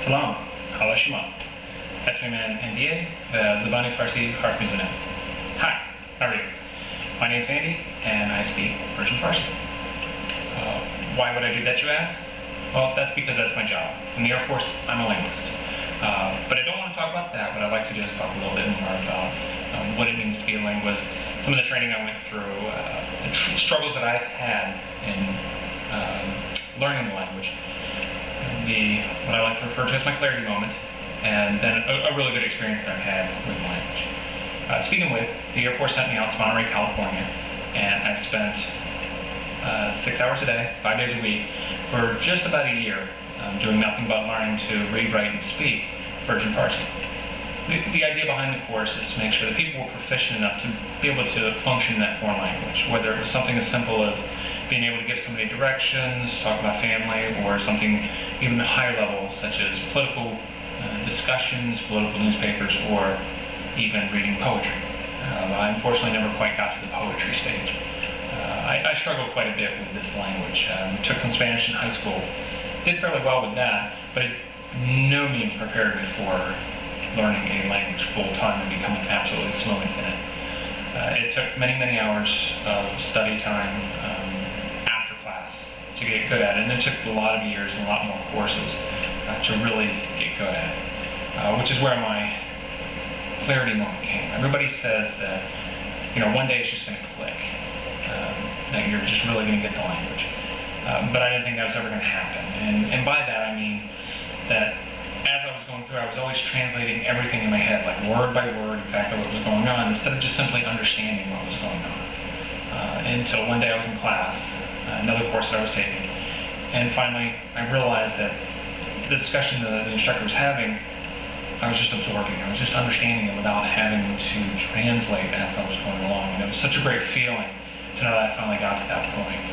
سلام، حال شما؟ اسم من Andy و زبان فارسی حرف میزنم. Hi, how are you? My name's Andy and I speak Persian Farsi. Why would I do that, you ask? Well, that's because that's my job. In the Air Force, I'm a linguist. But I don't want to talk about that. What I'd like to do is talk a little bit more about what it means to be a linguist, some of the training I went through, the struggles that I've had in learning the language, what I like to refer to as my clarity moment, and then a really good experience that I've had with the language. To begin with, the Air Force sent me out to Monterey, California, and I spent 6 hours a day, 5 days a week, for just about a year, doing nothing but learning to read, write, and speak Persian Farsi. The idea behind the course is to make sure that people were proficient enough to be able to function in that foreign language, whether it was something as simple as being able to give somebody directions, talk about family, or something even higher level, such as political discussions, political newspapers, or even reading poetry. I unfortunately never quite got to the poetry stage. I struggled quite a bit with this language. Took some Spanish in high school, did fairly well with that, but it no means prepared me for learning a language full-time and becoming absolutely fluent in it. It took many, many hours of study time after class to get good at it, and it took a lot of years and a lot more courses to really get good at it, which is where my clarity moment came. Everybody says that, one day it's just going to click, that you're just really going to get the language. But I didn't think that was ever going to happen. And by that I mean that as I was going through, I was always translating everything in my head, like word by word, exactly what was going on, instead of just simply understanding what was going on. Until one day I was in class, another course that I was taking, and finally I realized that the discussion the instructor was having, I was just absorbing. I was just understanding it without having to translate as I was going along. And it was such a great feeling to know that I finally got to that point.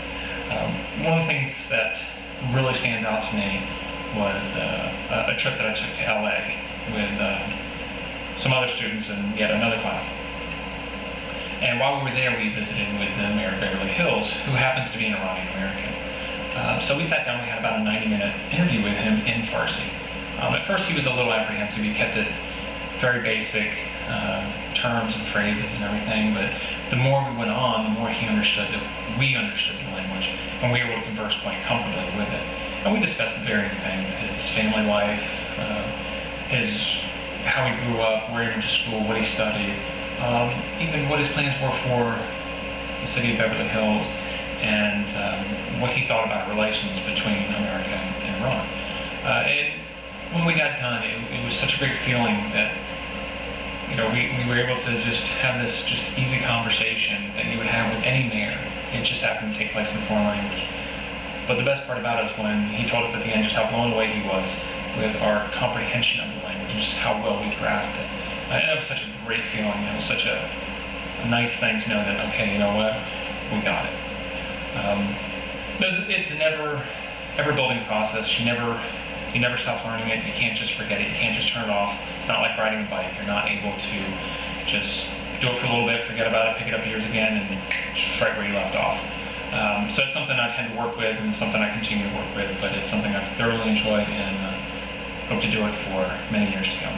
One of the things that really stands out to me was a trip that I took to LA with some other students in yet another class. And while we were there, we visited with the mayor of Beverly Hills, who happens to be an Iranian American. So we sat down, we had about a 90-minute interview with him in Farsi. At first he was a little apprehensive. He kept it very basic, terms and phrases and everything, but the more we went on, the more he understood that we understood the language, and we were able to converse quite comfortably with it. And we discussed varying things: his family life, how he grew up, where he went to school, what he studied, even what his plans were for the city of Beverly Hills, and what he thought about relations between America and Iran. When we got done, it was such a great feeling that we were able to just have this just easy conversation that you would have with any mayor. It just happened to take place in a foreign language. But the best part about it was when he told us at the end just how blown away he was with our comprehension of the language, just how well we grasped it. And it was such a great feeling. It was such a nice thing to know that, okay, you know what, we got it. It's an ever building process. You never stop learning it. You can't just forget it. You can't just turn it off. It's not like riding a bike. You're not able to just do it for a little bit, forget about it, pick it up years again, and strike where you left off. So it's something I tend to work with and something I continue to work with, but it's something I've thoroughly enjoyed and hope to do it for many years to come.